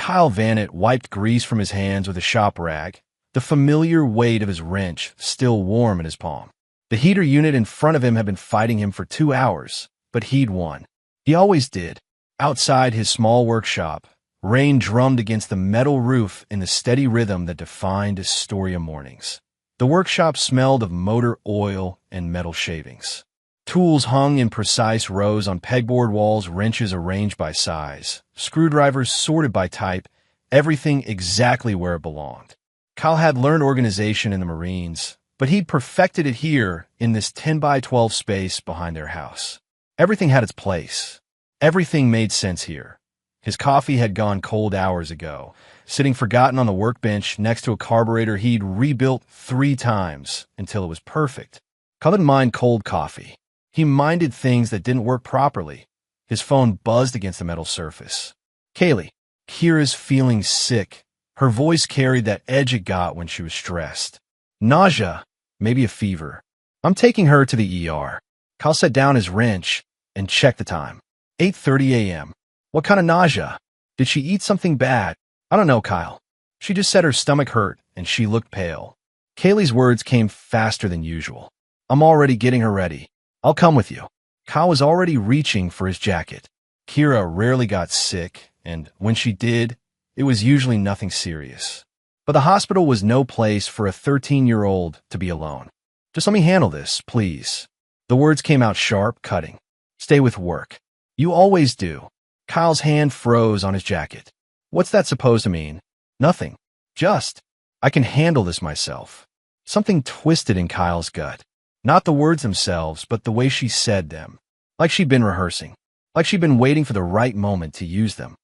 Kyle Vanett wiped grease from his hands with a shop rag, the familiar weight of his wrench still warm in his palm. The heater unit in front of him had been fighting him for 2 hours, but he'd won. He always did. Outside his small workshop, rain drummed against the metal roof in the steady rhythm that defined Astoria mornings. The workshop smelled of motor oil and metal shavings. Tools hung in precise rows on pegboard walls, wrenches arranged by size, screwdrivers sorted by type, everything exactly where it belonged. Kyle had learned organization in the Marines, but he'd perfected it here in this 10 by 12 space behind their house. Everything had its place. Everything made sense here. His coffee had gone cold hours ago, sitting forgotten on the workbench next to a carburetor he'd rebuilt 3 times until it was perfect. Kyle didn't mind cold coffee. He minded things that didn't work properly. His phone buzzed against the metal surface. Kaylee. Kira's feeling sick. Her voice carried that edge it got when she was stressed. Nausea, maybe a fever. I'm taking her to the ER. Kyle set down his wrench and checked the time. 8:30 a.m. What kind of nausea? Did she eat something bad? I don't know, Kyle. She just said her stomach hurt and she looked pale. Kaylee's words came faster than usual. I'm already getting her ready. I'll come with you. Kyle was already reaching for his jacket. Kira rarely got sick, and when she did, it was usually nothing serious. But the hospital was no place for a 13-year-old to be alone. Just let me handle this, please. The words came out sharp, cutting. Stay with work. You always do. Kyle's hand froze on his jacket. What's that supposed to mean? Nothing. Just, I can handle this myself. Something twisted in Kyle's gut. Not the words themselves, but the way she said them. Like she'd been rehearsing. Like she'd been waiting for the right moment to use them.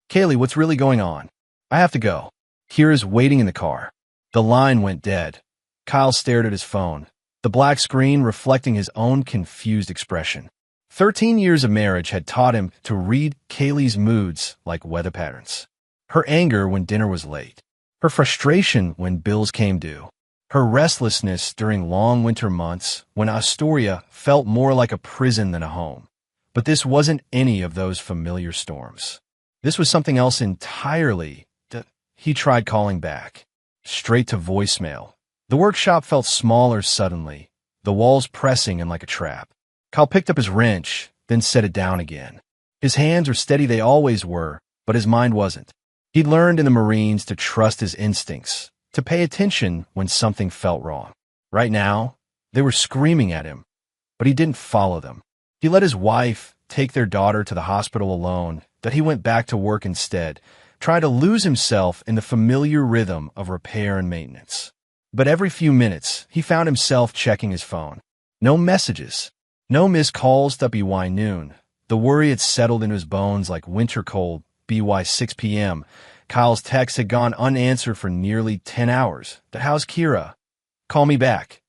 Kaylee, what's really going on? I have to go. Kira's waiting in the car. The line went dead. Kyle stared at his phone, the black screen reflecting his own confused expression. 13 years of marriage had taught him to read Kaylee's moods like weather patterns. Her anger when dinner was late. Her frustration when bills came due. Her restlessness during long winter months when Astoria felt more like a prison than a home. But this wasn't any of those familiar storms. This was something else entirely. He tried calling back. Straight to voicemail. The workshop felt smaller suddenly, the walls pressing in like a trap. Kyle picked up his wrench, then set it down again. His hands were steady, they always were, but his mind wasn't. He'd learned in the Marines to trust his instincts, to pay attention when something felt wrong. Right now, they were screaming at him, but he didn't follow them. He let his wife take their daughter to the hospital alone, that he went back to work instead, trying to lose himself in the familiar rhythm of repair and maintenance. But every few minutes, he found himself checking his phone. No messages. No missed calls to BY noon. The worry had settled into his bones like winter cold, BY 6 p.m. Kyle's texts had gone unanswered for nearly 10 hours. How's Kira? Call me back.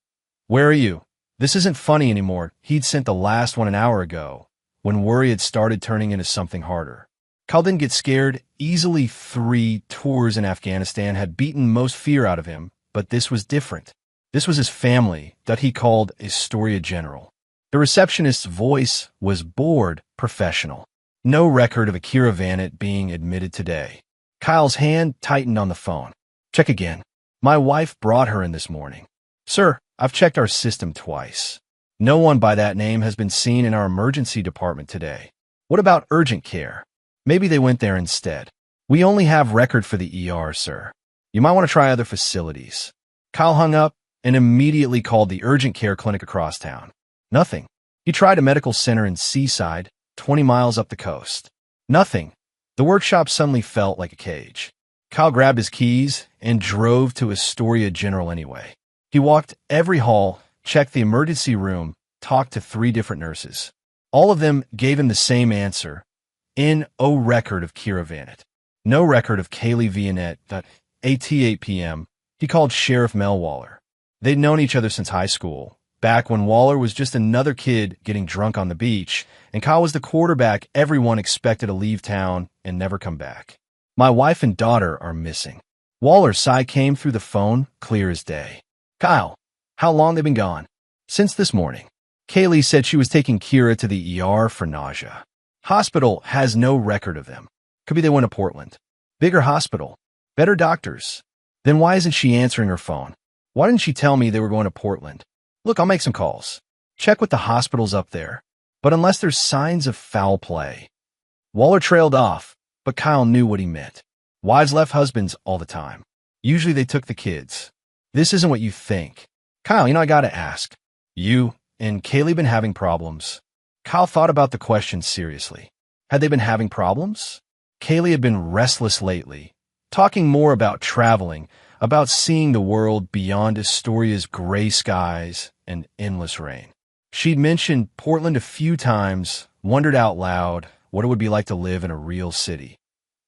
Where are you? This isn't funny anymore. He'd sent the last one an hour ago, when worry had started turning into something harder. Kyle didn't get scared. Easily 3 tours in Afghanistan had beaten most fear out of him, but this was different. This was his family, that he called Astoria General. The receptionist's voice was bored, professional. No record of Kira Vanett being admitted today. Kyle's hand tightened on the phone. Check again. My wife brought her in this morning. Sir, I've checked our system twice. No one by that name has been seen in our emergency department today. What about urgent care? Maybe they went there instead. We only have record for the ER, sir. You might want to try other facilities. Kyle hung up and immediately called the urgent care clinic across town. Nothing. He tried a medical center in Seaside, 20 miles up the coast. Nothing. The workshop suddenly felt like a cage. Kyle grabbed his keys and drove to Astoria General anyway. He walked every hall, checked the emergency room, talked to 3 different nurses. All of them gave him the same answer. No record of Kira Vanett. No record of Kaylee Vanett. At 8 p.m., he called Sheriff Mel Waller. They'd known each other since high school, back when Waller was just another kid getting drunk on the beach, and Kyle was the quarterback everyone expected to leave town and never come back. My wife and daughter are missing. Waller's sigh came through the phone, clear as day. Kyle, how long they been gone? Since this morning. Kaylee said she was taking Kira to the ER for nausea. Hospital has no record of them. Could be they went to Portland. Bigger hospital. Better doctors. Then why isn't she answering her phone? Why didn't she tell me they were going to Portland? Look, I'll make some calls. Check with the hospitals up there. But unless there's signs of foul play. Waller trailed off, but Kyle knew what he meant. Wives left husbands all the time. Usually they took the kids. This isn't what you think. Kyle, I gotta ask. You and Kaylee been having problems? Kyle thought about the question seriously. Had they been having problems? Kaylee had been restless lately, talking more about traveling, about seeing the world beyond Astoria's gray skies and endless rain. She'd mentioned Portland a few times, wondered out loud what it would be like to live in a real city.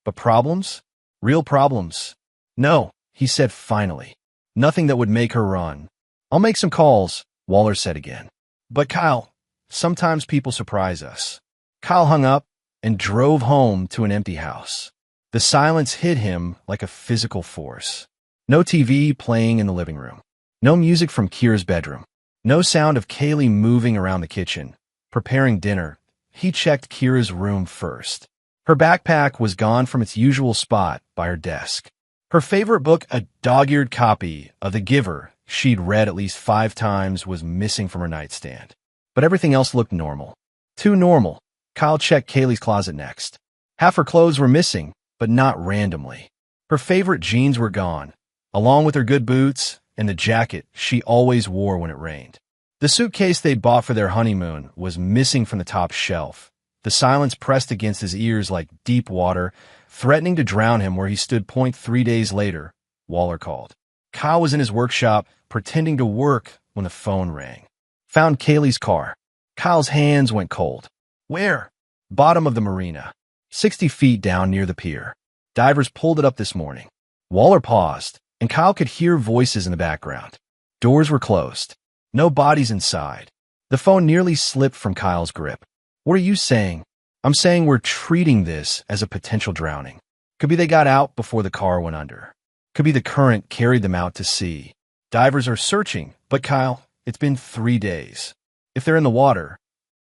But problems? Real problems? No, he said finally. Nothing that would make her run. I'll make some calls, Waller said again. But Kyle, sometimes people surprise us. Kyle hung up and drove home to an empty house. The silence hit him like a physical force. No TV playing in the living room. No music from Kira's bedroom. No sound of Kaylee moving around the kitchen, preparing dinner. He checked Kira's room first. Her backpack was gone from its usual spot by her desk. Her favorite book, a dog-eared copy of The Giver she'd read at least 5 times, was missing from her nightstand. But everything else looked normal. Too normal. Kyle checked Kaylee's closet next. Half her clothes were missing, but not randomly. Her favorite jeans were gone, along with her good boots and the jacket she always wore when it rained. The suitcase they'd bought for their honeymoon was missing from the top shelf. The silence pressed against his ears like deep water, threatening to drown him where he stood. 3 days later, Waller called. Kyle was in his workshop, pretending to work when the phone rang. Found Kaylee's car. Kyle's hands went cold. Where? Bottom of the marina. 60 feet down near the pier. Divers pulled it up this morning. Waller paused, and Kyle could hear voices in the background. Doors were closed. No bodies inside. The phone nearly slipped from Kyle's grip. What are you saying? I'm saying we're treating this as a potential drowning. Could be they got out before the car went under. Could be the current carried them out to sea. Divers are searching, but Kyle, it's been 3 days. If they're in the water.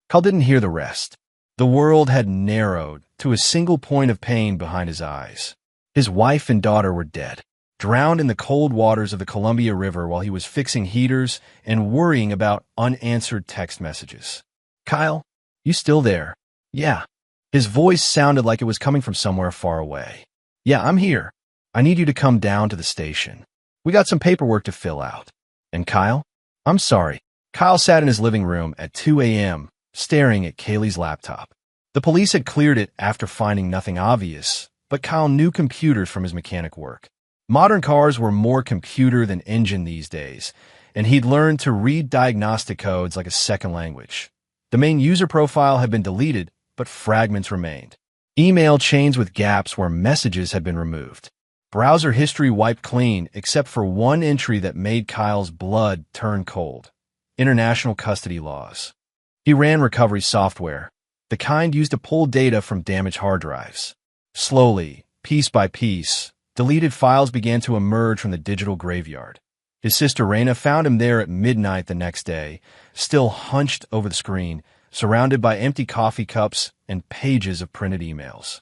Kyle didn't hear the rest. The world had narrowed to a single point of pain behind his eyes. His wife and daughter were dead, drowned in the cold waters of the Columbia River while he was fixing heaters and worrying about unanswered text messages. Kyle, you still there? Yeah. His voice sounded like it was coming from somewhere far away. Yeah, I'm here. I need you to come down to the station. We got some paperwork to fill out. And Kyle? I'm sorry. Kyle sat in his living room at 2 a.m., staring at Kaylee's laptop. The police had cleared it after finding nothing obvious, but Kyle knew computers from his mechanic work. Modern cars were more computer than engine these days, and he'd learned to read diagnostic codes like a second language. The main user profile had been deleted, but fragments remained. Email chains with gaps where messages had been removed. Browser history wiped clean except for one entry that made Kyle's blood turn cold. International custody laws. He ran recovery software, the kind used to pull data from damaged hard drives. Slowly, piece by piece, deleted files began to emerge from the digital graveyard. His sister Raina found him there at midnight the next day, still hunched over the screen, surrounded by empty coffee cups and pages of printed emails.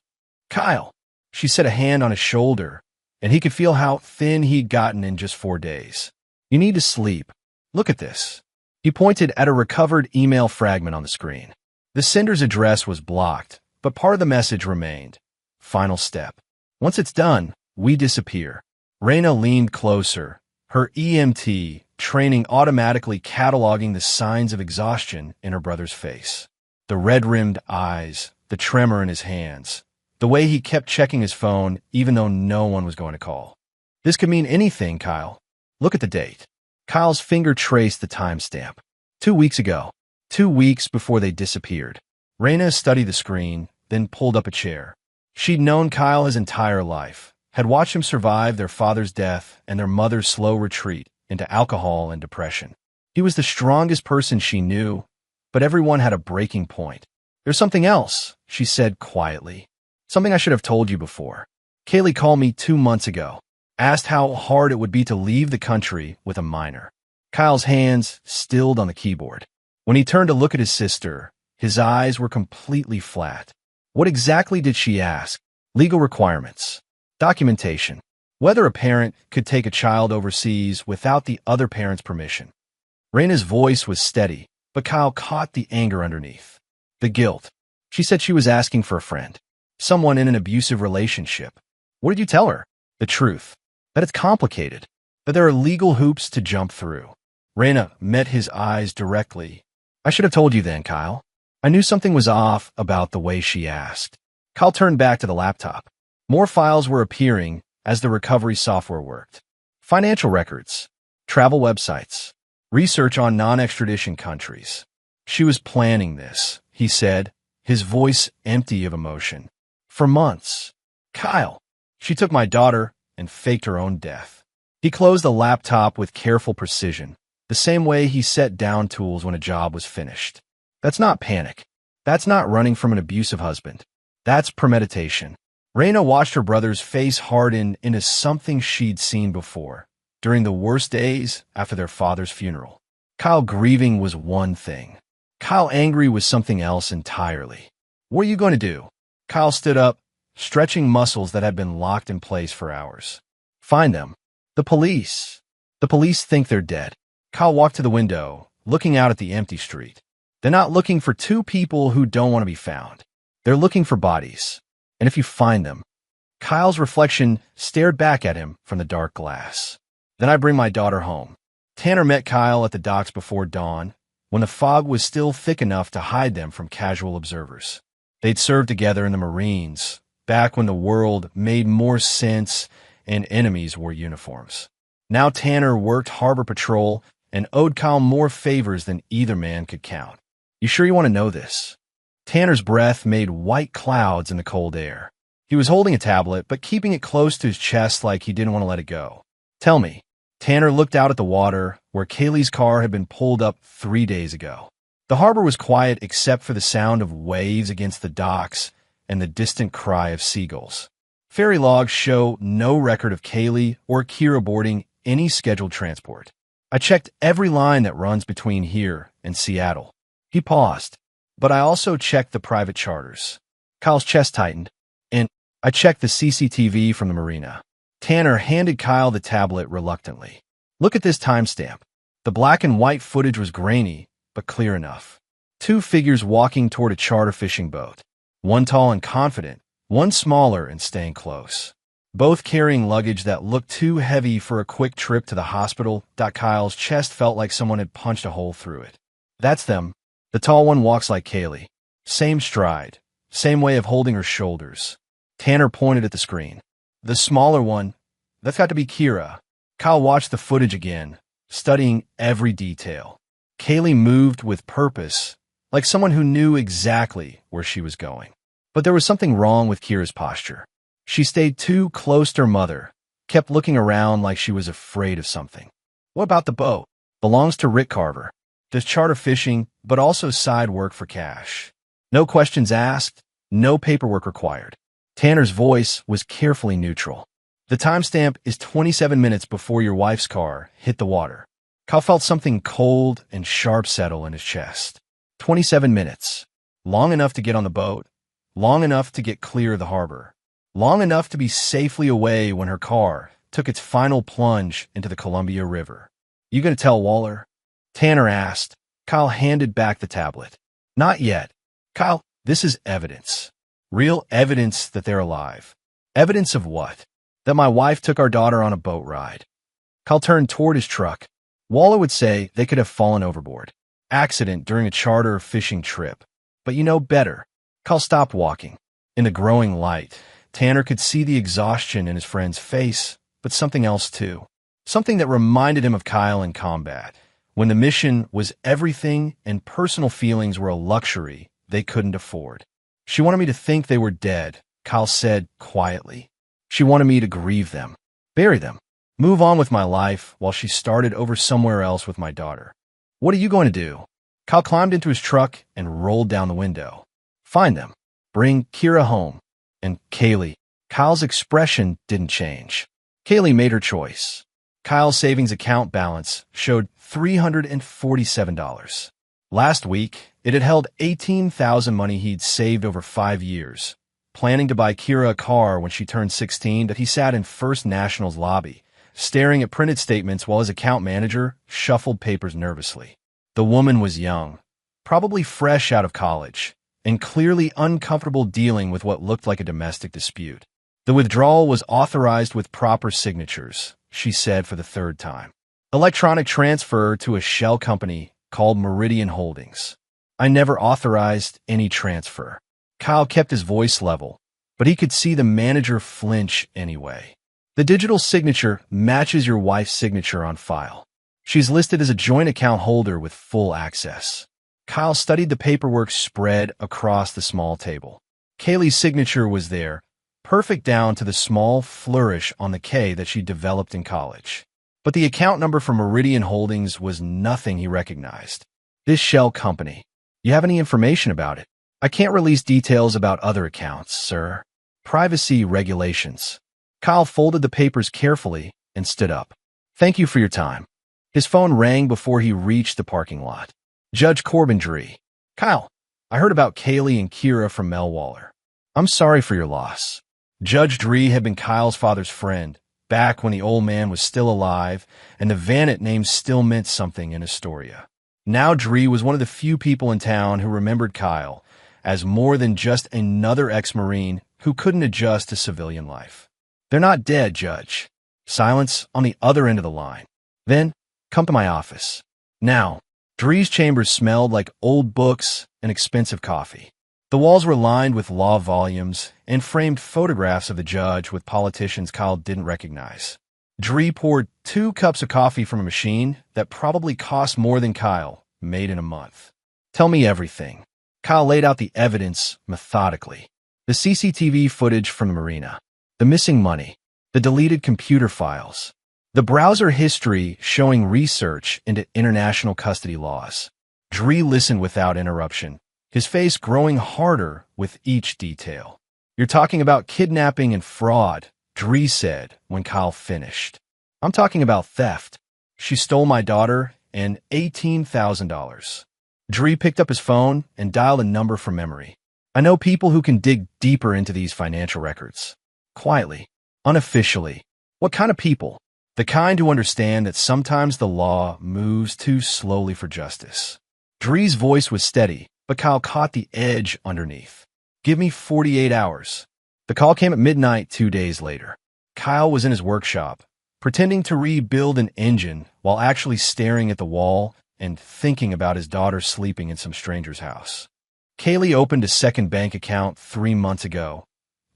Kyle, she set a hand on his shoulder, and he could feel how thin he'd gotten in just 4 days. You need to sleep. Look at this. He pointed at a recovered email fragment on the screen. The sender's address was blocked, but part of the message remained. Final step. Once it's done, we disappear. Raina leaned closer, her EMT training automatically cataloging the signs of exhaustion in her brother's face. The red-rimmed eyes, the tremor in his hands, the way he kept checking his phone even though no one was going to call. This could mean anything, Kyle. Look at the date. Kyle's finger traced the timestamp. 2 weeks ago. 2 weeks before they disappeared. Raina studied the screen, then pulled up a chair. She'd known Kyle his entire life, had watched him survive their father's death and their mother's slow retreat into alcohol and depression. He was the strongest person she knew, but everyone had a breaking point. There's something else, she said quietly. Something I should have told you before. Kaylee called me 2 months ago. Asked how hard it would be to leave the country with a minor. Kyle's hands stilled on the keyboard. When he turned to look at his sister, his eyes were completely flat. What exactly did she ask? Legal requirements. Documentation. Whether a parent could take a child overseas without the other parent's permission. Raina's voice was steady, but Kyle caught the anger underneath. The guilt. She said she was asking for a friend. Someone in an abusive relationship. What did you tell her? The truth. That it's complicated. That there are legal hoops to jump through. Raina met his eyes directly. I should have told you then, Kyle. I knew something was off about the way she asked. Kyle turned back to the laptop. More files were appearing as the recovery software worked. Financial records, travel websites, research on non-extradition countries. She was planning this, he said, his voice empty of emotion. For months. Kyle. She took my daughter and faked her own death. He closed the laptop with careful precision, the same way he set down tools when a job was finished. That's not panic. That's not running from an abusive husband. That's premeditation. Raina watched her brother's face harden into something she'd seen before, during the worst days after their father's funeral. Kyle grieving was one thing. Kyle angry was something else entirely. What are you going to do? Kyle stood up, stretching muscles that had been locked in place for hours. Find them. The police. The police think they're dead. Kyle walked to the window, looking out at the empty street. They're not looking for two people who don't want to be found. They're looking for bodies. And if you find them, Kyle's reflection stared back at him from the dark glass. Then I bring my daughter home. Tanner met Kyle at the docks before dawn, when the fog was still thick enough to hide them from casual observers. They'd served together in the Marines, back when the world made more sense and enemies wore uniforms. Now Tanner worked harbor patrol and owed Kyle more favors than either man could count. You sure you want to know this? Tanner's breath made white clouds in the cold air. He was holding a tablet, but keeping it close to his chest like he didn't want to let it go. Tell me. Tanner looked out at the water, where Kaylee's car had been pulled up 3 days ago. The harbor was quiet except for the sound of waves against the docks and the distant cry of seagulls. Ferry logs show no record of Kaylee or Kira boarding any scheduled transport. I checked every line that runs between here and Seattle. He paused. But I also checked the private charters. Kyle's chest tightened, and I checked the CCTV from the marina. Tanner handed Kyle the tablet reluctantly. Look at this timestamp. The black and white footage was grainy, but clear enough. Two figures walking toward a charter fishing boat. One tall and confident, one smaller and staying close. Both carrying luggage that looked too heavy for a quick trip to the hospital. Kyle's chest felt like someone had punched a hole through it. That's them. The tall one walks like Kaylee. Same stride, same way of holding her shoulders. Tanner pointed at the screen. The smaller one, that's got to be Kira. Kyle watched the footage again, studying every detail. Kaylee moved with purpose, like someone who knew exactly where she was going. But there was something wrong with Kira's posture. She stayed too close to her mother, kept looking around like she was afraid of something. What about the boat? Belongs to Rick Carver. Does charter fishing, but also side work for cash. No questions asked, no paperwork required. Tanner's voice was carefully neutral. The timestamp is 27 minutes before your wife's car hit the water. Kyle felt something cold and sharp settle in his chest. 27 minutes. Long enough to get on the boat. Long enough to get clear of the harbor. Long enough to be safely away when her car took its final plunge into the Columbia River. You gonna tell Waller? Tanner asked. Kyle handed back the tablet. Not yet. Kyle, this is evidence. Real evidence that they're alive. Evidence of what? That my wife took our daughter on a boat ride. Kyle turned toward his truck. Waller would say they could have fallen overboard. Accident during a charter fishing trip. But you know better. Kyle stopped walking. In the growing light, Tanner could see the exhaustion in his friend's face, but something else too. Something that reminded him of Kyle in combat, when the mission was everything and personal feelings were a luxury they couldn't afford. She wanted me to think they were dead, Kyle said quietly. She wanted me to grieve them, bury them, move on with my life while she started over somewhere else with my daughter. What are you going to do? Kyle climbed into his truck and rolled down the window. Find them. Bring Kira home. And Kaylee. Kyle's expression didn't change. Kaylee made her choice. Kyle's savings account balance showed $347. Last week, it had held $18,000 money he'd saved over 5 years, planning to buy Kira a car when she turned 16, that he sat in First National's lobby, staring at printed statements while his account manager shuffled papers nervously. The woman was young, probably fresh out of college, and clearly uncomfortable dealing with what looked like a domestic dispute. The withdrawal was authorized with proper signatures, she said for the third time. Electronic transfer to a shell company called Meridian Holdings. I never authorized any transfer. Kyle kept his voice level, but he could see the manager flinch anyway. The digital signature matches your wife's signature on file. She's listed as a joint account holder with full access. Kyle studied the paperwork spread across the small table. Kaylee's signature was there, perfect down to the small flourish on the K that she developed in college. But the account number for Meridian Holdings was nothing he recognized. This shell company. You have any information about it? I can't release details about other accounts, sir. Privacy regulations. Kyle folded the papers carefully and stood up. Thank you for your time. His phone rang before he reached the parking lot. Judge Corbin Dree. Kyle, I heard about Kaylee and Kira from Mel Waller. I'm sorry for your loss. Judge Dree had been Kyle's father's friend, back when the old man was still alive and the Vanet name still meant something in Astoria. Now Dree was one of the few people in town who remembered Kyle as more than just another ex-Marine who couldn't adjust to civilian life. They're not dead, Judge. Silence on the other end of the line. Then, come to my office. Now, Dree's chambers smelled like old books and expensive coffee. The walls were lined with law volumes and framed photographs of the judge with politicians Kyle didn't recognize. Dree poured 2 cups of coffee from a machine that probably cost more than Kyle made in a month. Tell me everything. Kyle laid out the evidence methodically. The CCTV footage from the marina, the missing money, the deleted computer files, the browser history showing research into international custody laws. Dree listened without interruption, his face growing harder with each detail. You're talking about kidnapping and fraud, Dree said when Kyle finished. I'm talking about theft. She stole my daughter and $18,000. Dree picked up his phone and dialed a number from memory. I know people who can dig deeper into these financial records. Quietly, unofficially. What kind of people? The kind who understand that sometimes the law moves too slowly for justice. Dree's voice was steady, but Kyle caught the edge underneath. Give me 48 hours. The call came at midnight 2 days later. Kyle was in his workshop, pretending to rebuild an engine while actually staring at the wall and thinking about his daughter sleeping in some stranger's house. Kaylee opened a second bank account 3 months ago.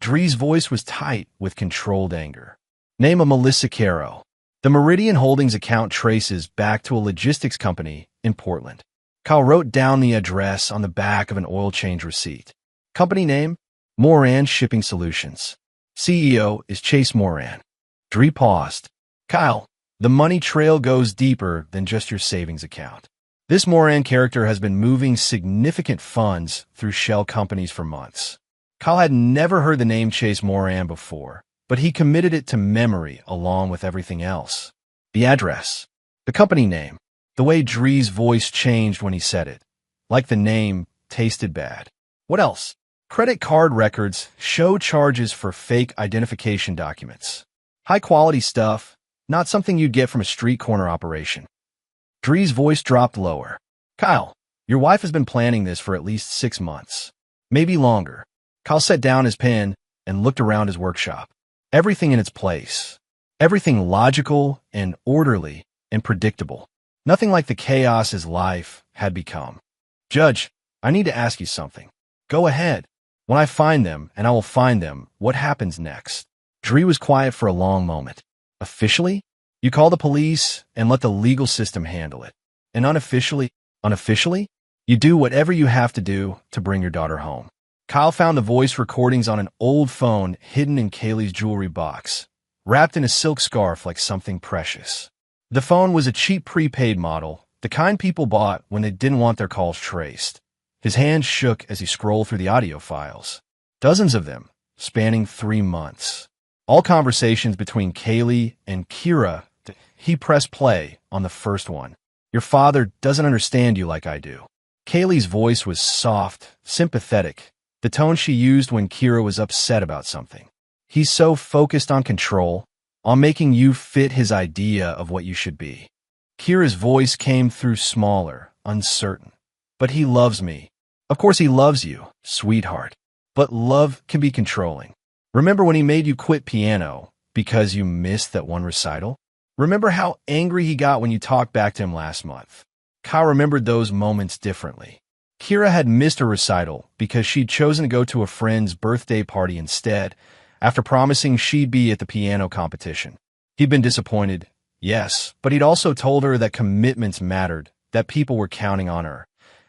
Dree's voice was tight with controlled anger. Name of Melissa Caro. The Meridian Holdings account traces back to a logistics company in Portland. Kyle wrote down the address on the back of an oil change receipt. Company name? Moran Shipping Solutions. CEO is Chase Moran. Dree paused. Kyle, the money trail goes deeper than just your savings account. This Moran character has been moving significant funds through shell companies for months. Kyle had never heard the name Chase Moran before, but he committed it to memory along with everything else. The address, the company name, the way Dree's voice changed when he said it, like the name tasted bad. What else? Credit card records show charges for fake identification documents. High-quality stuff, not something you'd get from a street corner operation. Dree's voice dropped lower. Kyle, your wife has been planning this for at least 6 months, maybe longer. Kyle set down his pen and looked around his workshop. Everything in its place. Everything logical and orderly and predictable. Nothing like the chaos his life had become. Judge, I need to ask you something. Go ahead. When I find them, and I will find them, what happens next? Dree was quiet for a long moment. Officially? You call the police and let the legal system handle it. And unofficially? You do whatever you have to do to bring your daughter home. Kyle found the voice recordings on an old phone hidden in Kaylee's jewelry box, wrapped in a silk scarf like something precious. The phone was a cheap prepaid model, the kind people bought when they didn't want their calls traced. His hands shook as he scrolled through the audio files. Dozens of them, spanning 3 months. All conversations between Kaylee and Kira. He pressed play on the first one. Your father doesn't understand you like I do. Kaylee's voice was soft, sympathetic, the tone she used when Kira was upset about something. He's so focused on control, on making you fit his idea of what you should be. Kira's voice came through smaller, uncertain. But he loves me. Of course he loves you, sweetheart. But love can be controlling. Remember when he made you quit piano because you missed that one recital? Remember how angry he got when you talked back to him last month? Kyle remembered those moments differently. Kira had missed a recital because she'd chosen to go to a friend's birthday party instead, after promising she'd be at the piano competition. He'd been disappointed, yes, but he'd also told her that commitments mattered, that people were counting on her.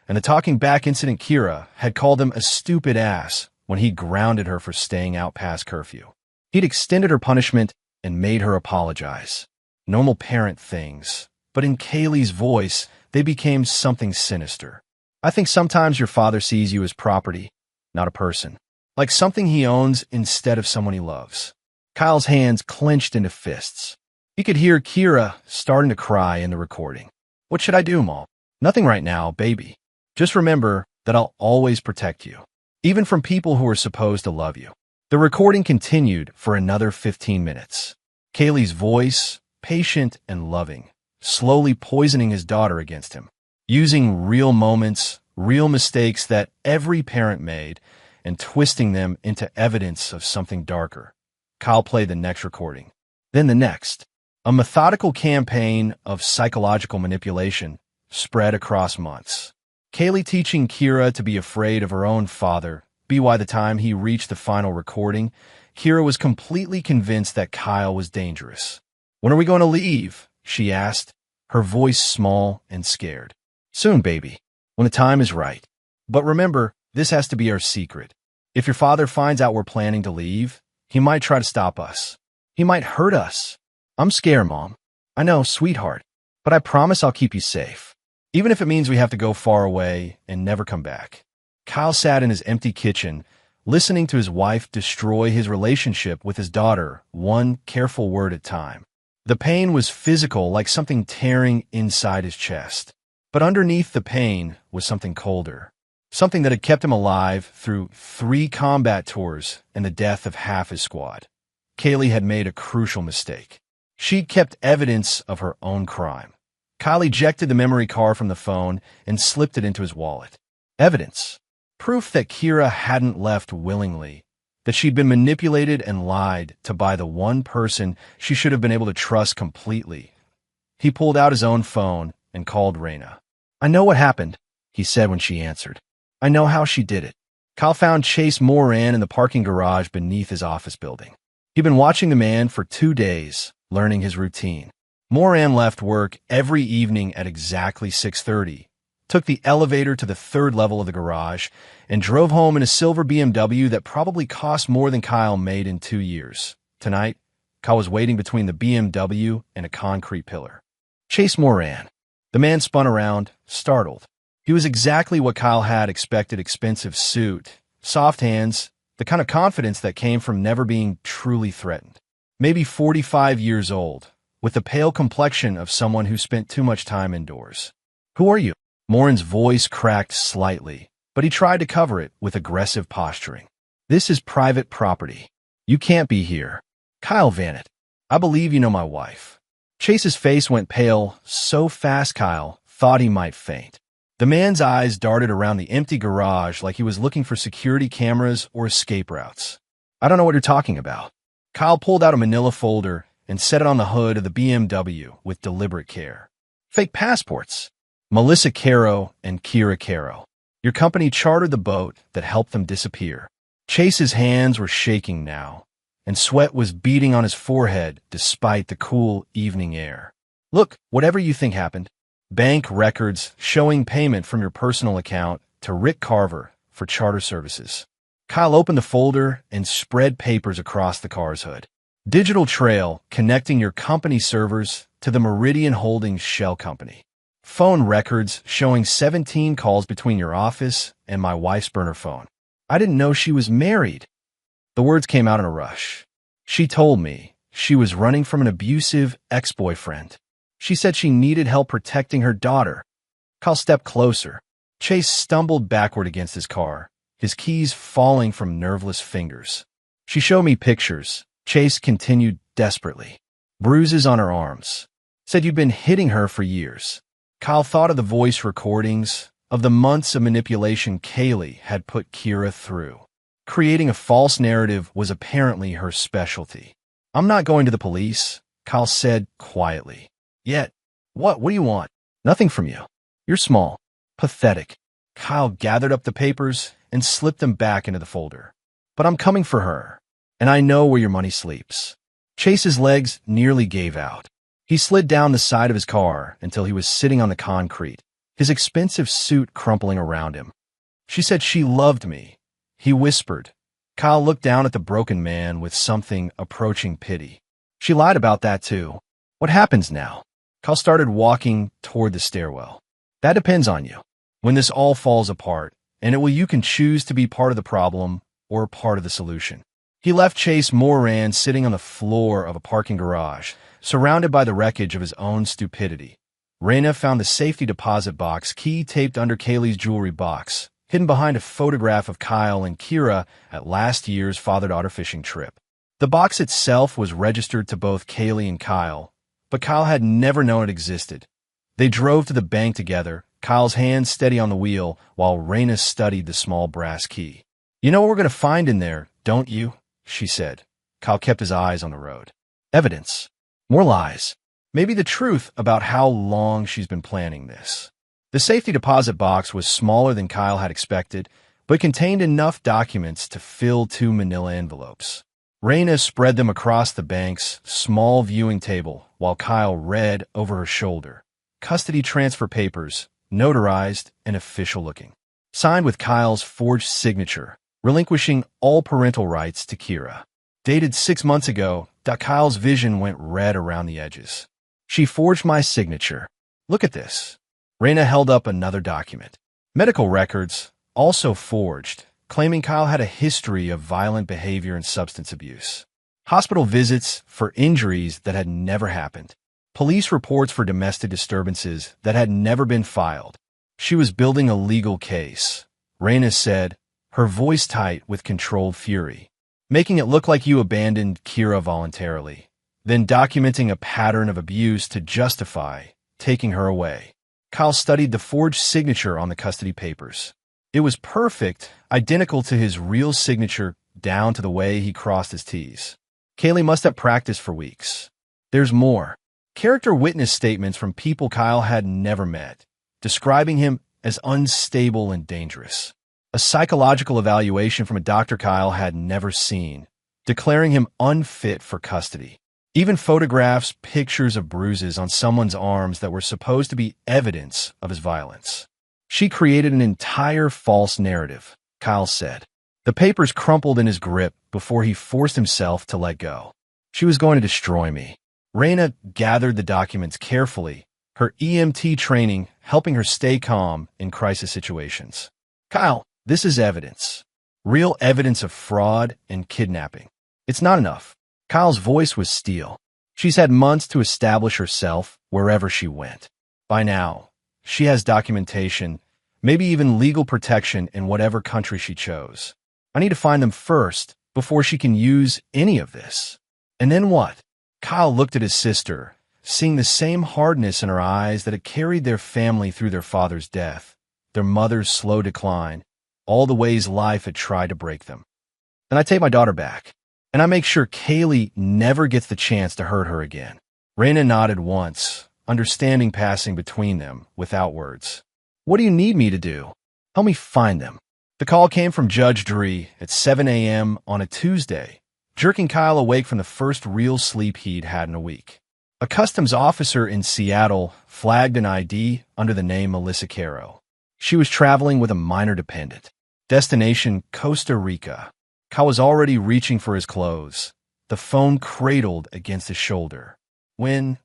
And the talking back incident, Kira had called him a stupid ass when he grounded her for staying out past curfew. He'd extended her punishment and made her apologize. Normal parent things, but in Kaylee's voice, they became something sinister. I think sometimes your father sees you as property, not a person. Like something he owns instead of someone he loves. Kyle's hands clenched into fists. He could hear Kira starting to cry in the recording. What should I do, Mom? Nothing right now, baby. Just remember that I'll always protect you, even from people who are supposed to love you. The recording continued for another 15 minutes. Kaylee's voice, patient and loving, slowly poisoning his daughter against him, using real moments, real mistakes that every parent made, and twisting them into evidence of something darker. Kyle played the next recording, then the next. A methodical campaign of psychological manipulation spread across months. Kaylee teaching Kira to be afraid of her own father. By the time he reached the final recording, Kira was completely convinced that Kyle was dangerous. "When are we going to leave?" she asked, her voice small and scared. "Soon, baby, when the time is right. But remember, this has to be our secret. If your father finds out we're planning to leave, he might try to stop us. He might hurt us. I'm scared, Mom. I know, sweetheart, but I promise I'll keep you safe. Even if it means we have to go far away and never come back." Kyle sat in his empty kitchen, listening to his wife destroy his relationship with his daughter, one careful word at a time. The pain was physical, like something tearing inside his chest. But underneath the pain was something colder. Something that had kept him alive through 3 combat tours and the death of half his squad. Kaylee had made a crucial mistake. She'd kept evidence of her own crime. Kyle ejected the memory card from the phone and slipped it into his wallet. Evidence. Proof that Kira hadn't left willingly, that she'd been manipulated and lied to by the one person she should have been able to trust completely. He pulled out his own phone and called Raina. "I know what happened," he said when she answered. "I know how she did it." Kyle found Chase Moran in the parking garage beneath his office building. He'd been watching the man for 2 days, learning his routine. Moran left work every evening at exactly 6:30, took the elevator to the 3rd level of the garage, and drove home in a silver BMW that probably cost more than Kyle made in 2 years. Tonight, Kyle was waiting between the BMW and a concrete pillar. Chase Moran. The man spun around, startled. He was exactly what Kyle had expected: expensive suit, soft hands, the kind of confidence that came from never being truly threatened. Maybe 45 years old, with the pale complexion of someone who spent too much time indoors. "Who are you?" Moran's voice cracked slightly, but he tried to cover it with aggressive posturing. "This is private property. You can't be here." "Kyle Vanett, I believe you know my wife." Chase's face went pale so fast Kyle thought he might faint. The man's eyes darted around the empty garage like he was looking for security cameras or escape routes. "I don't know what you're talking about." Kyle pulled out a manila folder and set it on the hood of the BMW with deliberate care. "Fake passports. Melissa Caro and Kira Caro. Your company chartered the boat that helped them disappear." Chase's hands were shaking now, and sweat was beading on his forehead despite the cool evening air. "Look, whatever you think happened. Bank records showing payment from your personal account to Rick Carver for charter services." Kyle opened the folder and spread papers across the car's hood. "Digital trail connecting your company servers to the Meridian Holdings shell company. Phone records showing 17 calls between your office and my wife's burner phone. I didn't know she was married." The words came out in a rush. "She told me she was running from an abusive ex-boyfriend. She said she needed help protecting her daughter." Kyle stepped closer. Chase stumbled backward against his car, his keys falling from nerveless fingers. She showed me pictures. Chase continued desperately. Bruises on her arms. Said you'd been hitting her for years. Kyle thought of the voice recordings, of the months of manipulation Kaylee had put Kira through. Creating a false narrative was apparently her specialty. I'm not going to the police, Kyle said quietly. Yet, what do you want? Nothing from you. You're small. Pathetic. Kyle gathered up the papers and slipped them back into the folder. But I'm coming for her, and I know where your money sleeps. Chase's legs nearly gave out. He slid down the side of his car until he was sitting on the concrete, his expensive suit crumpling around him. She said she loved me, he whispered. Kyle looked down at the broken man with something approaching pity. She lied about that too. What happens now? Kyle started walking toward the stairwell. That depends on you. When this all falls apart, and you can choose to be part of the problem or part of the solution. He left Chase Moran sitting on the floor of a parking garage, surrounded by the wreckage of his own stupidity. Raina found the safety deposit box key taped under Kaylee's jewelry box, hidden behind a photograph of Kyle and Kira at last year's father-daughter fishing trip. The box itself was registered to both Kaylee and Kyle, but Kyle had never known it existed. They drove to the bank together, Kyle's hands steady on the wheel, while Raina studied the small brass key. You know what we're going to find in there, don't you? She said. Kyle kept his eyes on the road. Evidence. More lies. Maybe the truth about how long she's been planning this. The safety deposit box was smaller than Kyle had expected, but contained enough documents to fill 2 manila envelopes. Raina spread them across the bank's small viewing table while Kyle read over her shoulder. Custody transfer papers, notarized and official-looking. Signed with Kyle's forged signature, relinquishing all parental rights to Kira. Dated 6 months ago, Kyle's vision went red around the edges. She forged my signature. Look at this. Raina held up another document. Medical records, also forged, claiming Kyle had a history of violent behavior and substance abuse. Hospital visits for injuries that had never happened. Police reports for domestic disturbances that had never been filed. She was building a legal case, Raina said, her voice tight with controlled fury. Making it look like you abandoned Kira voluntarily, then documenting a pattern of abuse to justify taking her away. Kyle studied the forged signature on the custody papers. It was perfect, identical to his real signature down to the way he crossed his T's. Kaylee must have practiced for weeks. There's more. Character witness statements from people Kyle had never met, describing him as unstable and dangerous. A psychological evaluation from a doctor Kyle had never seen, declaring him unfit for custody. Even photographs, pictures of bruises on someone's arms that were supposed to be evidence of his violence. She created an entire false narrative, Kyle said. The papers crumpled in his grip before he forced himself to let go. She was going to destroy me. Raina gathered the documents carefully, her EMT training helping her stay calm in crisis situations. Kyle, this is evidence. Real evidence of fraud and kidnapping. It's not enough. Kyle's voice was steel. She's had months to establish herself wherever she went. By now, she has documentation, maybe even legal protection in whatever country she chose. I need to find them first before she can use any of this. And then what? Kyle looked at his sister, seeing the same hardness in her eyes that had carried their family through their father's death, their mother's slow decline, all the ways life had tried to break them. Then I take my daughter back, and I make sure Kaylee never gets the chance to hurt her again. Raina nodded once, understanding passing between them without words. What do you need me to do? Help me find them. The call came from Judge Dree at 7 a.m. on a Tuesday, jerking Kyle awake from the first real sleep he'd had in a week. A customs officer in Seattle flagged an ID under the name Melissa Caro. She was traveling with a minor dependent. Destination, Costa Rica. Kyle was already reaching for his clothes, the phone cradled against his shoulder. When?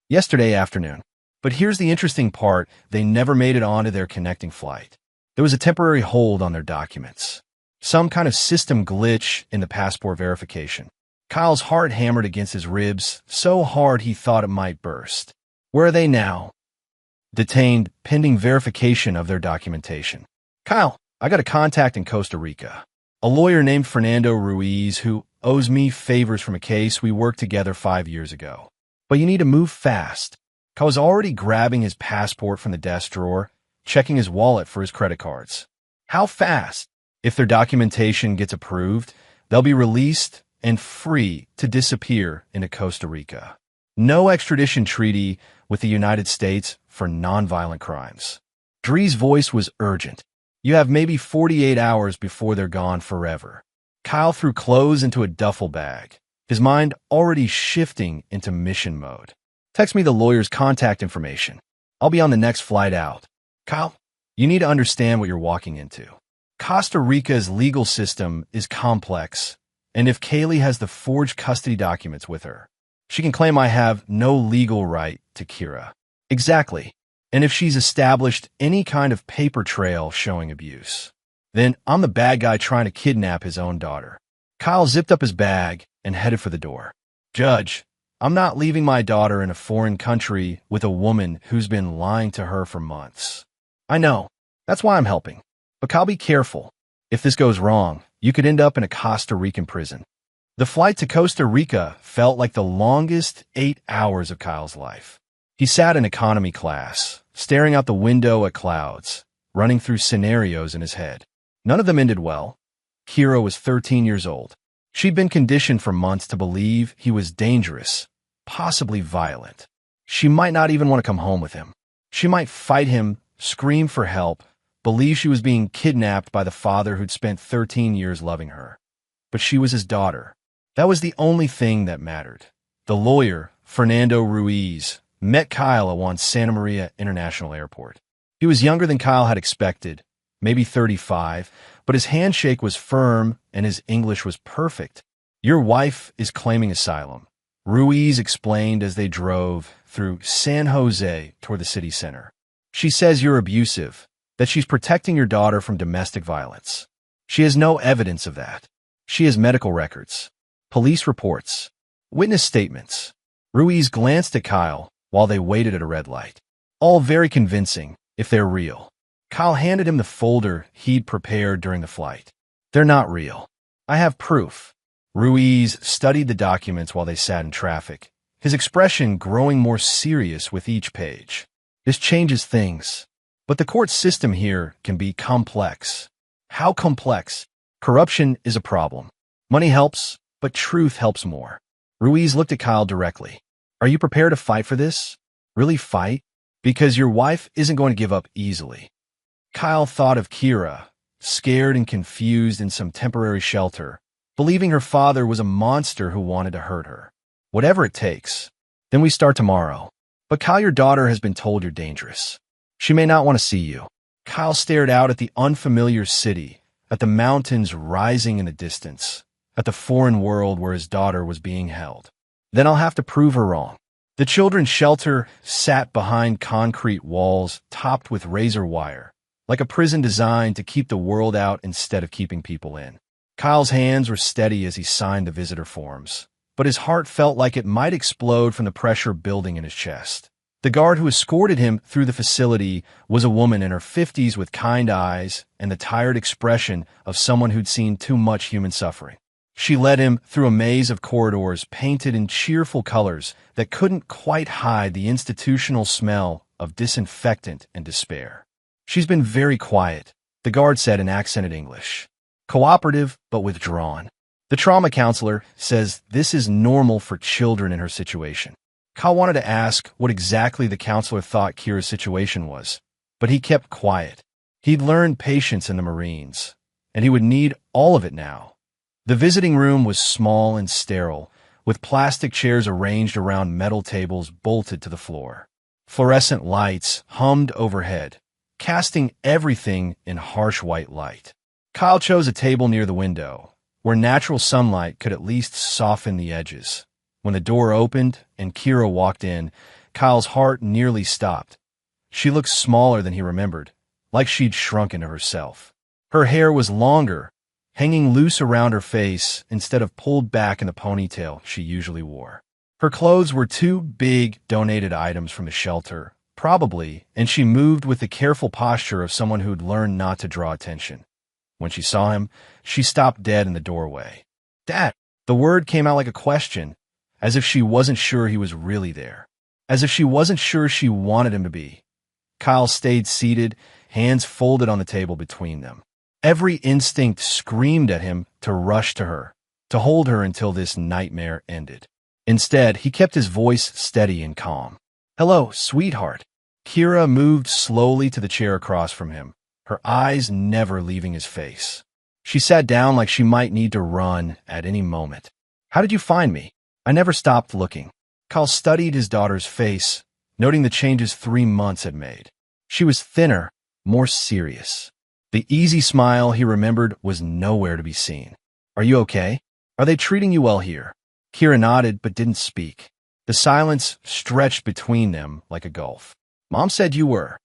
Yesterday afternoon. But here's the interesting part, they never made it onto their connecting flight. There was a temporary hold on their documents. Some kind of system glitch in the passport verification. Kyle's heart hammered against his ribs, so hard he thought it might burst. Where are they now? Detained, pending verification of their documentation. Kyle, I got a contact in Costa Rica. A lawyer named Fernando Ruiz who owes me favors from a case we worked together 5 years ago. But you need to move fast. I was already grabbing his passport from the desk drawer, checking his wallet for his credit cards. How fast? If their documentation gets approved, they'll be released and free to disappear into Costa Rica. No extradition treaty with the United States for nonviolent crimes. Dree's voice was urgent. You have maybe 48 hours before they're gone forever. Kyle threw clothes into a duffel bag, his mind already shifting into mission mode. Text me the lawyer's contact information. I'll be on the next flight out. Kyle, you need to understand what you're walking into. Costa Rica's legal system is complex, and if Kaylee has the forged custody documents with her, she can claim I have no legal right to Kira. Exactly. And if she's established any kind of paper trail showing abuse, then I'm the bad guy trying to kidnap his own daughter. Kyle zipped up his bag and headed for the door. Judge, I'm not leaving my daughter in a foreign country with a woman who's been lying to her for months. I know. That's why I'm helping. But Kyle, be careful. If this goes wrong, you could end up in a Costa Rican prison. The flight to Costa Rica felt like the longest 8 hours of Kyle's life. He sat in economy class, staring out the window at clouds, running through scenarios in his head. None of them ended well. Kira was 13 years old. She'd been conditioned for months to believe he was dangerous, possibly violent. She might not even want to come home with him. She might fight him, scream for help, believe she was being kidnapped by the father who'd spent 13 years loving her. But she was his daughter. That was the only thing that mattered. The lawyer, Fernando Ruiz, met Kyle at Juan Santa Maria International Airport. He was younger than Kyle had expected, maybe 35, but his handshake was firm and his English was perfect. Your wife is claiming asylum, Ruiz explained as they drove through San Jose toward the city center. She says you're abusive, that she's protecting your daughter from domestic violence. She has no evidence of that. She has medical records, police reports, witness statements. Ruiz glanced at Kyle while they waited at a red light. All very convincing, if they're real. Kyle handed him the folder he'd prepared during the flight. They're not real. I have proof. Ruiz studied the documents while they sat in traffic, his expression growing more serious with each page. This changes things. But the court system here can be complex. How complex? Corruption is a problem. Money helps, but truth helps more. Ruiz looked at Kyle directly. Are you prepared to fight for this? Really fight? Because your wife isn't going to give up easily. Kyle thought of Kira, scared and confused in some temporary shelter, believing her father was a monster who wanted to hurt her. Whatever it takes. Then we start tomorrow. But Kyle, your daughter has been told you're dangerous. She may not want to see you. Kyle stared out at the unfamiliar city, at the mountains rising in the distance, at the foreign world where his daughter was being held. Then I'll have to prove her wrong. The children's shelter sat behind concrete walls topped with razor wire, like a prison designed to keep the world out instead of keeping people in. Kyle's hands were steady as he signed the visitor forms, but his heart felt like it might explode from the pressure building in his chest. The guard who escorted him through the facility was a woman in her 50s with kind eyes and the tired expression of someone who'd seen too much human suffering. She led him through a maze of corridors painted in cheerful colors that couldn't quite hide the institutional smell of disinfectant and despair. She's been very quiet, the guard said in accented English. Cooperative, but withdrawn. The trauma counselor says this is normal for children in her situation. Kyle wanted to ask what exactly the counselor thought Kira's situation was, but he kept quiet. He'd learned patience in the Marines, and he would need all of it now. The visiting room was small and sterile, with plastic chairs arranged around metal tables bolted to the floor. Fluorescent lights hummed overhead, casting everything in harsh white light. Kyle chose a table near the window, where natural sunlight could at least soften the edges. When the door opened and Kira walked in, Kyle's heart nearly stopped. She looked smaller than he remembered, like she'd shrunk into herself. Her hair was longer, hanging loose around her face instead of pulled back in the ponytail she usually wore. Her clothes were two big, donated items from the shelter, probably, and she moved with the careful posture of someone who'd learned not to draw attention. When she saw him, she stopped dead in the doorway. "Dad!" The word came out like a question, as if she wasn't sure he was really there. As if she wasn't sure she wanted him to be. Kyle stayed seated, hands folded on the table between them. Every instinct screamed at him to rush to her, to hold her until this nightmare ended. Instead, he kept his voice steady and calm. "Hello, sweetheart." Kira moved slowly to the chair across from him, her eyes never leaving his face. She sat down like she might need to run at any moment. "How did you find me?" "I never stopped looking." Kyle studied his daughter's face, noting the changes 3 months had made. She was thinner, more serious. The easy smile he remembered was nowhere to be seen. "Are you okay? Are they treating you well here?" Kira nodded but didn't speak. The silence stretched between them like a gulf. "Mom said you were."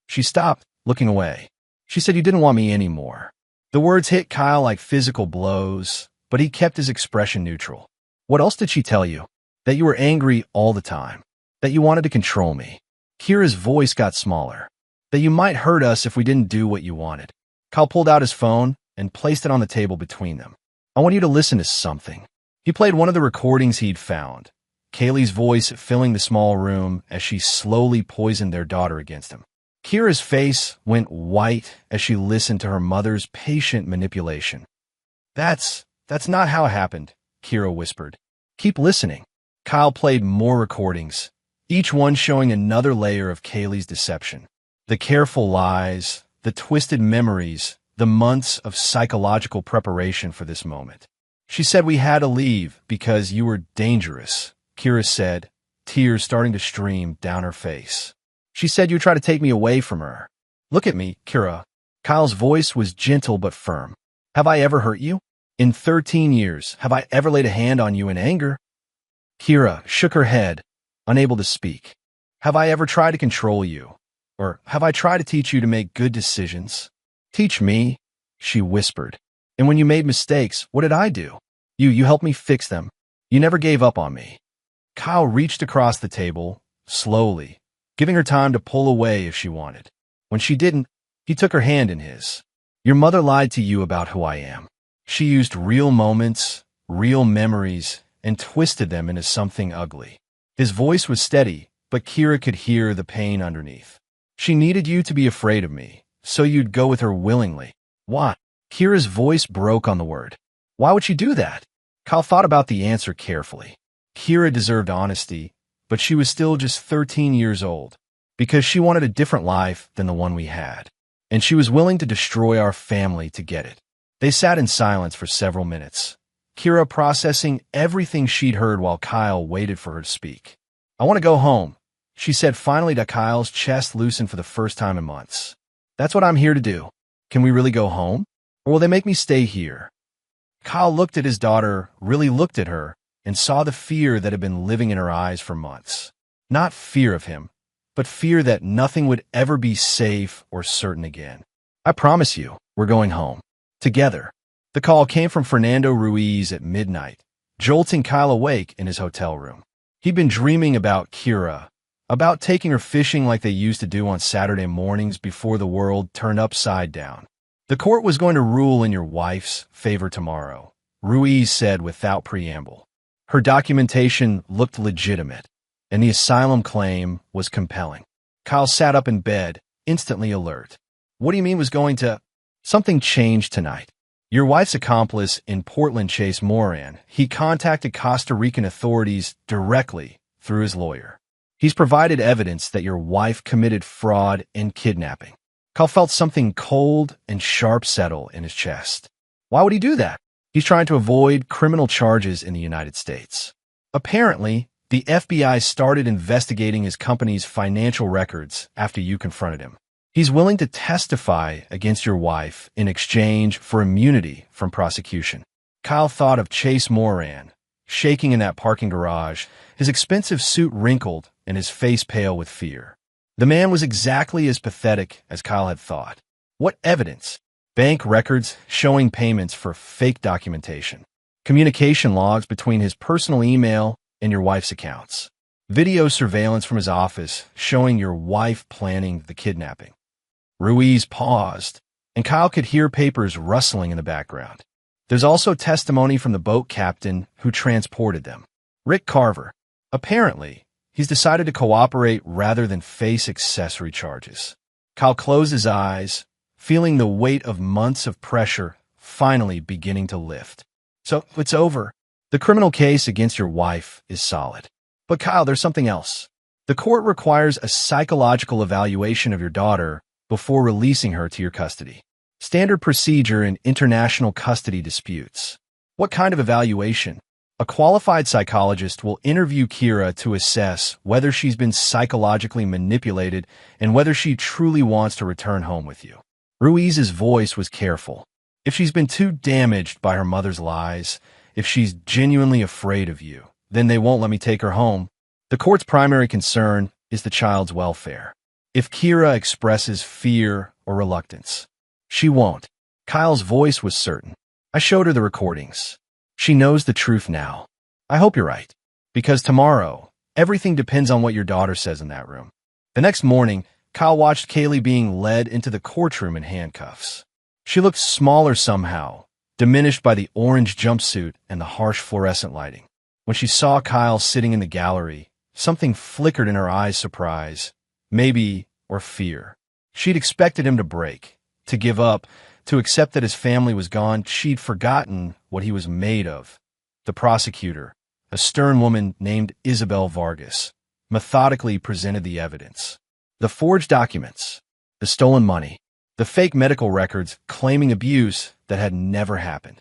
She stopped, looking away. "She said you didn't want me anymore." The words hit Kyle like physical blows, but he kept his expression neutral. "What else did she tell you?" "That you were angry all the time. That you wanted to control me." Kira's voice got smaller. "That you might hurt us if we didn't do what you wanted." Kyle pulled out his phone and placed it on the table between them. "I want you to listen to something." He played one of the recordings he'd found, Kaylee's voice filling the small room as she slowly poisoned their daughter against him. Kira's face went white as she listened to her mother's patient manipulation. That's not how it happened," Kira whispered. "Keep listening." Kyle played more recordings, each one showing another layer of Kaylee's deception. The careful lies, the twisted memories, the months of psychological preparation for this moment. "She said we had to leave because you were dangerous," Kira said, tears starting to stream down her face. "She said you tried to take me away from her." "Look at me, Kira." Kyle's voice was gentle but firm. "Have I ever hurt you? In 13 years, have I ever laid a hand on you in anger?" Kira shook her head, unable to speak. "Have I ever tried to control you? Or have I tried to teach you to make good decisions?" "Teach me," she whispered. "And when you made mistakes, what did I do? You helped me fix them. You never gave up on me." Kyle reached across the table, slowly, giving her time to pull away if she wanted. When she didn't, he took her hand in his. "Your mother lied to you about who I am. She used real moments, real memories, and twisted them into something ugly." His voice was steady, but Kira could hear the pain underneath. "She needed you to be afraid of me, so you'd go with her willingly." "Why?" Kira's voice broke on the word. "Why would she do that?" Kyle thought about the answer carefully. Kira deserved honesty, but she was still just 13 years old, because she wanted a different life than the one we had, and she was willing to destroy our family to get it. They sat in silence for several minutes, Kira processing everything she'd heard while Kyle waited for her to speak. "I want to go home," she said finally to Kyle's chest loosened for the first time in months. "That's what I'm here to do. Can we really go home? Or will they make me stay here?" Kyle looked at his daughter, really looked at her, and saw the fear that had been living in her eyes for months. Not fear of him, but fear that nothing would ever be safe or certain again. "I promise you, we're going home. Together." The call came from Fernando Ruiz at midnight, jolting Kyle awake in his hotel room. He'd been dreaming about Kira, about taking her fishing like they used to do on Saturday mornings before the world turned upside down. "The court was going to rule in your wife's favor tomorrow," Ruiz said without preamble. Her documentation looked legitimate, and the asylum claim was compelling. Kyle sat up in bed, instantly alert. "What do you mean was going to—" "Something changed tonight. Your wife's accomplice in Portland, Chase Moran, he contacted Costa Rican authorities directly through his lawyer. He's provided evidence that your wife committed fraud and kidnapping." Kyle felt something cold and sharp settle in his chest. Why would he do that? He's trying to avoid criminal charges in the United States. Apparently, the FBI started investigating his company's financial records after you confronted him. He's willing to testify against your wife in exchange for immunity from prosecution. Kyle thought of Chase Moran, shaking in that parking garage, his expensive suit wrinkled and his face pale with fear. The man was exactly as pathetic as Kyle had thought. What evidence? Bank records showing payments for fake documentation. Communication logs between his personal email and your wife's accounts. Video surveillance from his office showing your wife planning the kidnapping. Ruiz paused, and Kyle could hear papers rustling in the background. There's also testimony from the boat captain who transported them, Rick Carver. Apparently, he's decided to cooperate rather than face accessory charges. Kyle closed his eyes, feeling the weight of months of pressure finally beginning to lift. So, it's over. The criminal case against your wife is solid. But Kyle, there's something else. The court requires a psychological evaluation of your daughter before releasing her to your custody. Standard procedure in international custody disputes. What kind of evaluation? A qualified psychologist will interview Kira to assess whether she's been psychologically manipulated and whether she truly wants to return home with you. Ruiz's voice was careful. If she's been too damaged by her mother's lies, if she's genuinely afraid of you, then they won't let me take her home. The court's primary concern is the child's welfare. If Kira expresses fear or reluctance, she won't. Kyle's voice was certain. I showed her the recordings. She knows the truth now. I hope you're right. Because tomorrow, everything depends on what your daughter says in that room. The next morning, Kyle watched Kaylee being led into the courtroom in handcuffs. She looked smaller somehow, diminished by the orange jumpsuit and the harsh fluorescent lighting. When she saw Kyle sitting in the gallery, something flickered in her eyes, surprise, maybe, or fear. She'd expected him to break, to give up, to accept that his family was gone. She'd forgotten what he was made of. The prosecutor, a stern woman named Isabel Vargas, methodically presented the evidence. The forged documents, the stolen money, the fake medical records claiming abuse that had never happened.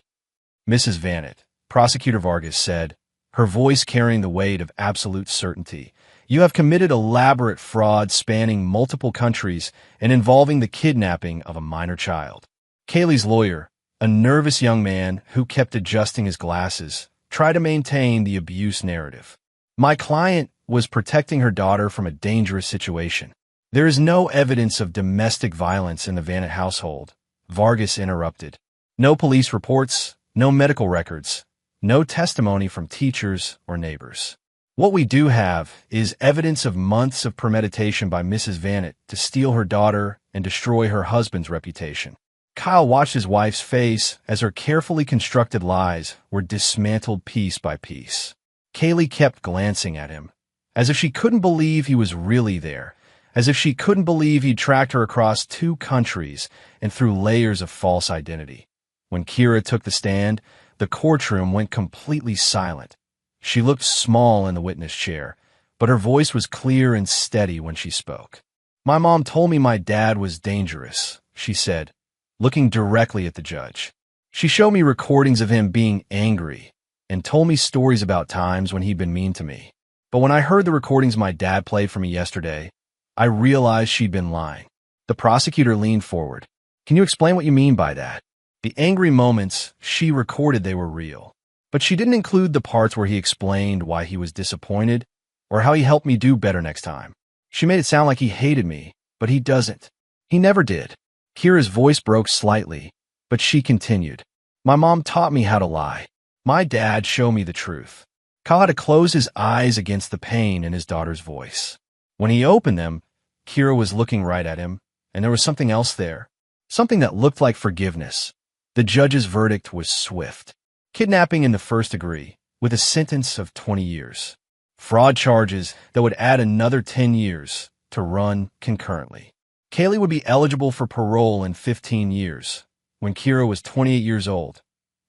Mrs. Vanett, Prosecutor Vargas said, her voice carrying the weight of absolute certainty, you have committed elaborate fraud spanning multiple countries and involving the kidnapping of a minor child. Kaylee's lawyer, a nervous young man who kept adjusting his glasses, tried to maintain the abuse narrative. My client was protecting her daughter from a dangerous situation. There is no evidence of domestic violence in the Vanett household, Vargas interrupted. No police reports, no medical records, no testimony from teachers or neighbors. What we do have is evidence of months of premeditation by Mrs. Vanett to steal her daughter and destroy her husband's reputation. Kyle watched his wife's face as her carefully constructed lies were dismantled piece by piece. Kaylee kept glancing at him, as if she couldn't believe he was really there, as if she couldn't believe he'd tracked her across 2 countries and through layers of false identity. When Kira took the stand, the courtroom went completely silent. She looked small in the witness chair, but her voice was clear and steady when she spoke. My mom told me my dad was dangerous, she said, looking directly at the judge. She showed me recordings of him being angry and told me stories about times when he'd been mean to me. But when I heard the recordings my dad played for me yesterday, I realized she'd been lying. The prosecutor leaned forward. Can you explain what you mean by that? The angry moments, she recorded they were real. But she didn't include the parts where he explained why he was disappointed or how he helped me do better next time. She made it sound like he hated me, but he doesn't. He never did. Kira's voice broke slightly, but she continued. My mom taught me how to lie. My dad showed me the truth. Kyle had to close his eyes against the pain in his daughter's voice. When he opened them, Kira was looking right at him, and there was something else there. Something that looked like forgiveness. The judge's verdict was swift. Kidnapping in the first degree, with a sentence of 20 years. Fraud charges that would add another 10 years to run concurrently. Kaylee would be eligible for parole in 15 years. When Kira was 28 years old,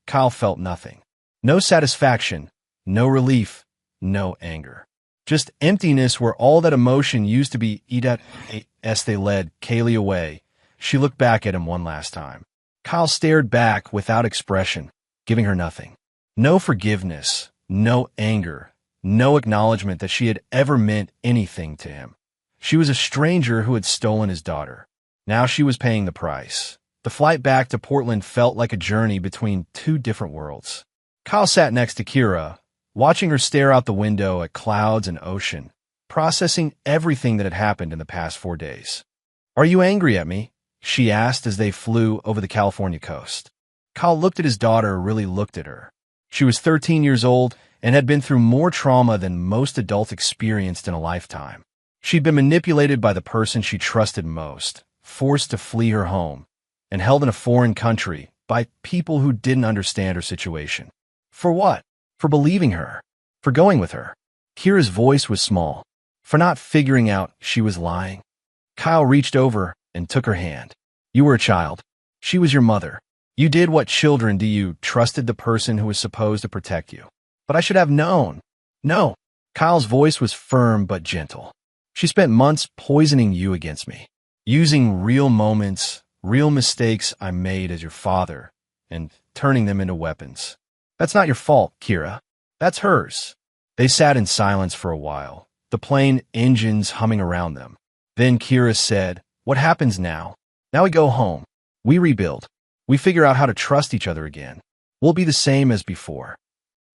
Kyle felt nothing. No satisfaction, no relief, no anger. Just emptiness where all that emotion used to be. As they led Kaylee away, she looked back at him one last time. Kyle stared back without expression, giving her nothing. No forgiveness, no anger, no acknowledgement that she had ever meant anything to him. She was a stranger who had stolen his daughter. Now she was paying the price. The flight back to Portland felt like a journey between 2 different worlds. Kyle sat next to Kira, watching her stare out the window at clouds and ocean, processing everything that had happened in the past 4 days. Are you angry at me? She asked as they flew over the California coast. Kyle looked at his daughter, really looked at her. She was 13 years old and had been through more trauma than most adults experienced in a lifetime. She'd been manipulated by the person she trusted most, forced to flee her home, and held in a foreign country by people who didn't understand her situation. For what? For believing her. For going with her. Kira's voice was small. For not figuring out she was lying. Kyle reached over and took her hand. You were a child. She was your mother. You did what children do. You trusted the person who was supposed to protect you. But I should have known. No. Kyle's voice was firm but gentle. She spent months poisoning you against me, using real moments, real mistakes I made as your father, and turning them into weapons. That's not your fault, Kira. That's hers. They sat in silence for a while, the plane engines humming around them. Then Kira said, "What happens now? Now we go home. We rebuild. We figure out how to trust each other again. We'll be the same as before."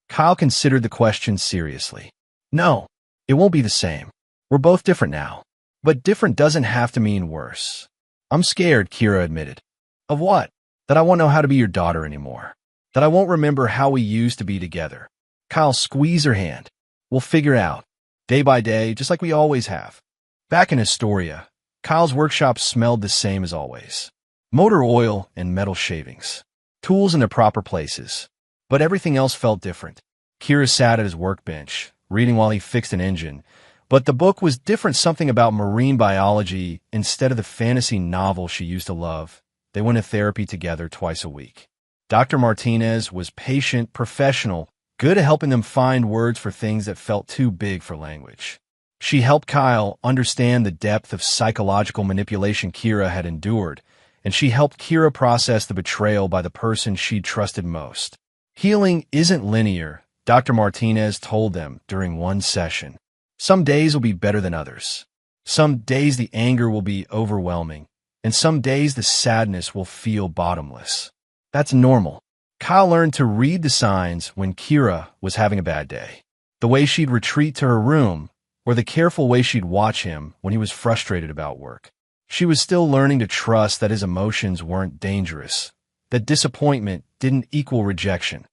Kyle considered the question seriously. No, it won't be the same. We're both different now. But different doesn't have to mean worse. I'm scared, Kira admitted. Of what? That I won't know how to be your daughter anymore. That I won't remember how we used to be together. Kyle squeezed her hand. We'll figure it out, day by day, just like we always have. Back in Astoria, Kyle's workshop smelled the same as always. Motor oil and metal shavings. Tools in their proper places. But everything else felt different. Kira sat at his workbench, reading while he fixed an engine. But the book was different, something about marine biology instead of the fantasy novel she used to love. They went to therapy together twice a week. Dr. Martinez was patient, professional, good at helping them find words for things that felt too big for language. She helped Kyle understand the depth of psychological manipulation Kira had endured, and she helped Kira process the betrayal by the person she'd trusted most. Healing isn't linear, Dr. Martinez told them during one session. Some days will be better than others. Some days the anger will be overwhelming, and some days the sadness will feel bottomless. That's normal. Kyle learned to read the signs when Kira was having a bad day. The way she'd retreat to her room, or the careful way she'd watch him when he was frustrated about work. She was still learning to trust that his emotions weren't dangerous, that disappointment didn't equal rejection.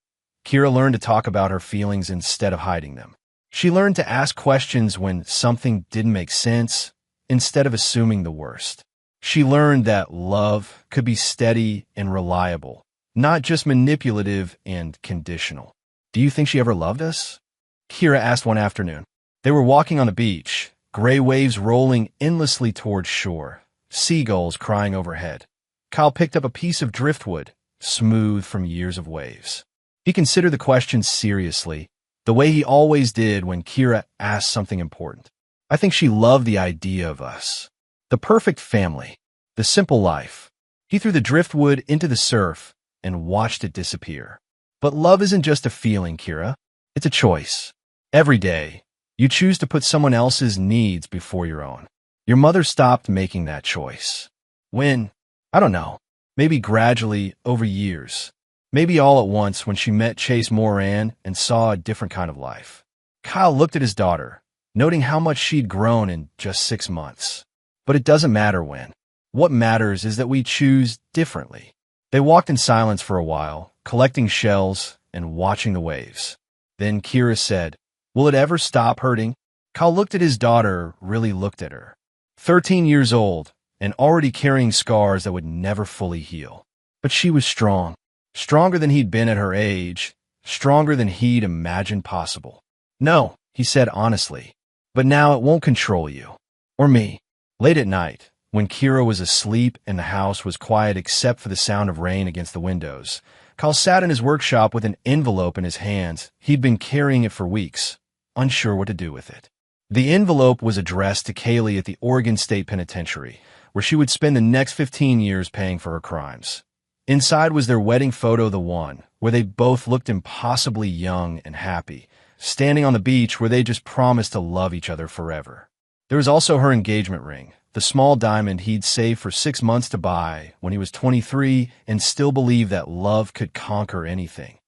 Kira learned to talk about her feelings instead of hiding them. She learned to ask questions when something didn't make sense, instead of assuming the worst. She learned that love could be steady and reliable, not just manipulative and conditional. Do you think she ever loved us? Kira asked one afternoon. They were walking on the beach, gray waves rolling endlessly toward shore, seagulls crying overhead. Kyle picked up a piece of driftwood, smooth from years of waves. He considered the question seriously, the way he always did when Kira asked something important. I think she loved the idea of us. The perfect family. The simple life. He threw the driftwood into the surf and watched it disappear. But love isn't just a feeling, Kira. It's a choice. Every day, you choose to put someone else's needs before your own. Your mother stopped making that choice. When? I don't know. Maybe gradually, over years. Maybe all at once when she met Chase Moran and saw a different kind of life. Kyle looked at his daughter, noting how much she'd grown in just 6 months. But it doesn't matter when. What matters is that we choose differently. They walked in silence for a while, collecting shells and watching the waves. Then Kira said, "Will it ever stop hurting?" Kyle looked at his daughter, really looked at her. 13 years old, and already carrying scars that would never fully heal. But she was strong. Stronger than he'd been at her age, stronger than he'd imagined possible. "No," he said honestly, "but now it won't control you. Or me." Late at night, when Kira was asleep and the house was quiet except for the sound of rain against the windows, Kyle sat in his workshop with an envelope in his hands. He'd been carrying it for weeks, unsure what to do with it. The envelope was addressed to Kaylee at the Oregon State Penitentiary, where she would spend the next 15 years paying for her crimes. Inside was their wedding photo, the one where they both looked impossibly young and happy, standing on the beach where they just promised to love each other forever. There was also her engagement ring, the small diamond he'd saved for 6 months to buy when he was 23 and still believed that love could conquer anything.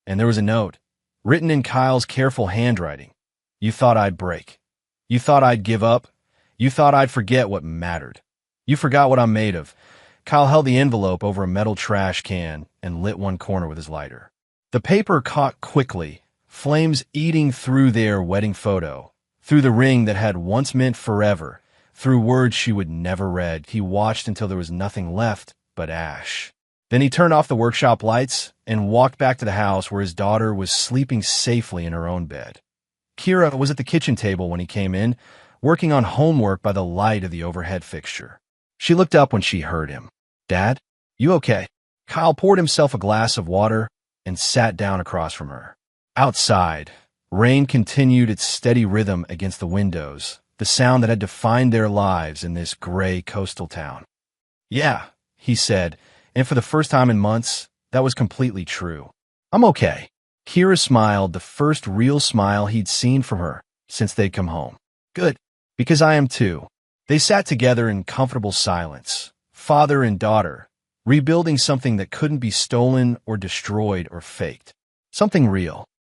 And there was a note, written in Kyle's careful handwriting. "You thought I'd break. You thought I'd give up. You thought I'd forget what mattered. You forgot what I'm made of." Kyle held the envelope over a metal trash can and lit one corner with his lighter. The paper caught quickly, flames eating through their wedding photo, through the ring that had once meant forever, through words she would never read. He watched until there was nothing left but ash. Then he turned off the workshop lights and walked back to the house where his daughter was sleeping safely in her own bed. Kira was at the kitchen table when he came in, working on homework by the light of the overhead fixture. She looked up when she heard him. "Dad, you okay?" Kyle poured himself a glass of water and sat down across from her. Outside, rain continued its steady rhythm against the windows, the sound that had defined their lives in this gray coastal town. "Yeah," he said, and for the first time in months, that was completely true. "I'm okay." Kira smiled, the first real smile he'd seen from her since they'd come home. "Good, because I am too." They sat together in comfortable silence, father and daughter, rebuilding something that couldn't be stolen or destroyed or faked. Something real.